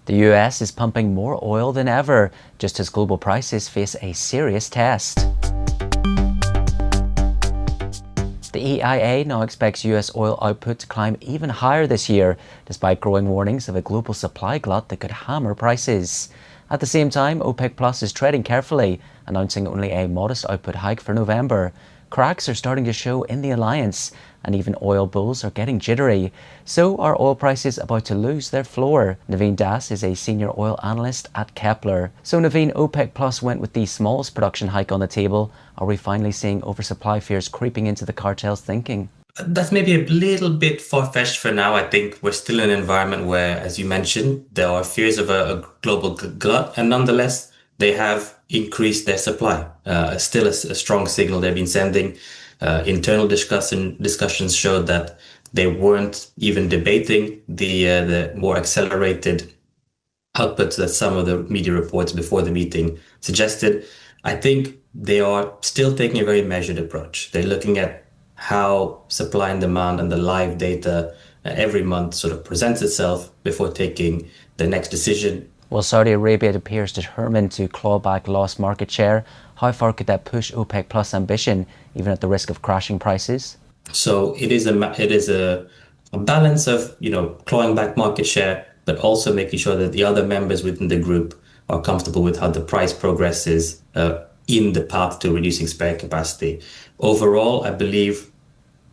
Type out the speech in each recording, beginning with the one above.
The US is pumping more oil than ever, just as global prices face a serious test. The EIA now expects US oil output to climb even higher this year, despite growing warnings of a global supply glut that could hammer prices. At the same time, OPEC Plus is treading carefully, announcing only a modest output hike for November. Cracks are starting to show in the alliance, and even oil bulls are getting jittery. So are oil prices about to lose their floor? Naveen is a senior oil analyst at Kpler. So Naveen, OPEC Plus went with the smallest production hike on the table. Are we finally seeing oversupply fears creeping into the cartel's thinking? That's maybe a little bit far-fetched for now. I think we're still in an environment where, as you mentioned, there are fears of a global glut, and nonetheless, they have increased their supply. Still a strong signal they've been sending. Internal discussions showed that they weren't even debating the more accelerated outputs that some of the media reports before the meeting suggested. I think they are still taking a very measured approach. They're looking at how supply and demand and the live data every month sort of presents itself before taking the next decision. Well, Saudi Arabia appears determined to claw back lost market share. How far could that push OPEC Plus ambition, even at the risk of crashing prices? So it is a balance of, clawing back market share, but also making sure that the other members within the group are comfortable with how the price progresses in the path to reducing spare capacity. Overall, I believe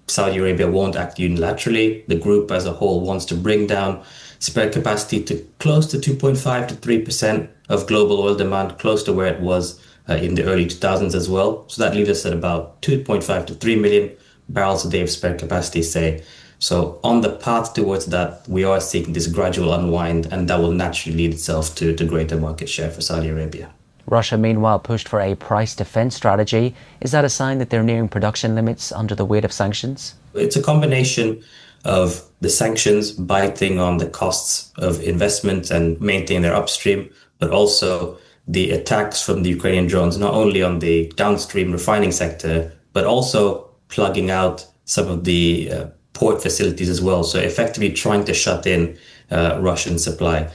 Saudi Arabia won't act unilaterally. The group as a whole wants to bring down spare capacity to close to 2.5 to 3% of global oil demand, close to where it was in the early 2000s as well. So that leaves us at about 2.5 to 3 million barrels a day of spare capacity, say. So on the path towards that, we are seeing this gradual unwind, and that will naturally lead itself to greater market share for Saudi Arabia. Russia, meanwhile, pushed for a price defense strategy. Is that a sign that they're nearing production limits under the weight of sanctions? It's a combination of the sanctions biting on the costs of investment and maintaining their upstream, but also the attacks from the Ukrainian drones, not only on the downstream refining sector, but also plugging out some of the port facilities as well. So effectively trying to shut in Russian supply.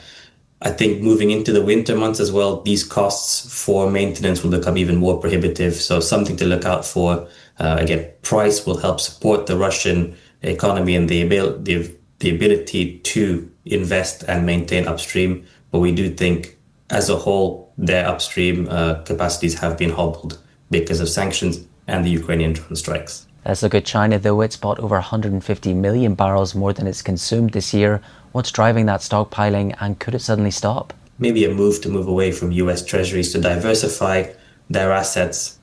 I think moving into the winter months as well, these costs for maintenance will become even more prohibitive. So something to look out for. Again, price will help support the Russian economy and the ability to invest and maintain upstream. But we do think as a whole, their upstream capacities have been hobbled because of sanctions and the Ukrainian drone strikes. Let's look at China, though. It's bought over 150 million barrels more than it's consumed this year. What's driving that stockpiling, and could it suddenly stop? Maybe a move away from US treasuries to diversify their assets,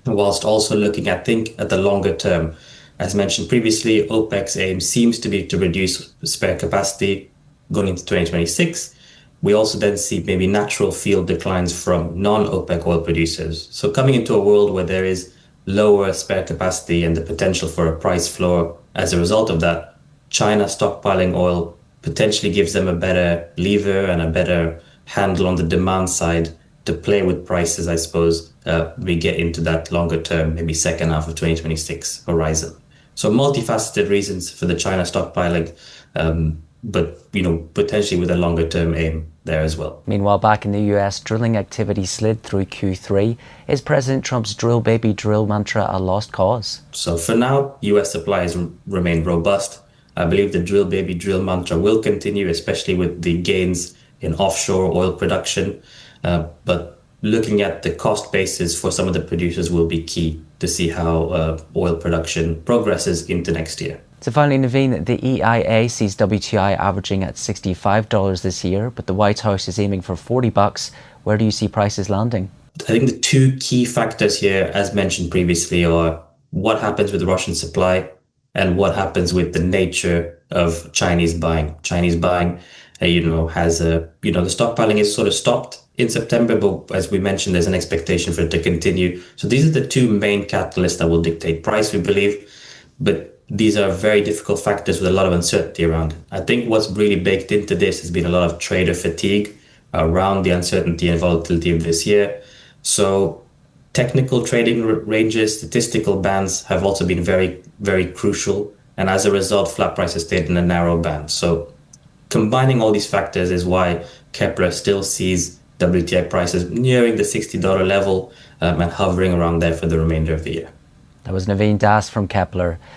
whilst also looking at the longer term. As mentioned previously, OPEC's aim seems to be to reduce spare capacity going into 2026. We also then see maybe natural field declines from non-OPEC oil producers. So coming into a world where there is lower spare capacity and the potential for a price floor as a result of that, China stockpiling oil potentially gives them a better lever and a better handle on the demand side to play with prices, I suppose, we get into that longer term, maybe second half of 2026 horizon. So multifaceted reasons for the China stockpiling, but potentially with a longer term aim there as well. Meanwhile, back in the US, drilling activity slid through Q3. Is President Trump's drill baby drill mantra a lost cause? So for now, US supply has remained robust. I believe the drill baby drill mantra will continue, especially with the gains in offshore oil production. But looking at the cost basis for some of the producers will be key to see how oil production progresses into next year. So finally, Naveen, the EIA sees WTI averaging at $65 this year, but the White House is aiming for $40. Where do you see prices landing? I think the two key factors here, as mentioned previously, are what happens with Russian supply and what happens with the nature of Chinese buying. Chinese buying, has the stockpiling is sort of stopped in September, but as we mentioned, there's an expectation for it to continue. So these are the two main catalysts that will dictate price, we believe. But these are very difficult factors with a lot of uncertainty around it. I think what's really baked into this has been a lot of trader fatigue around the uncertainty and volatility of this year. So technical trading ranges, statistical bands have also been very, very crucial. And as a result, flat prices stayed in a narrow band. So Combining all these factors is why Kpler still sees WTI prices nearing the $60 level and hovering around there for the remainder of the year. That was Naveen Das from Kpler.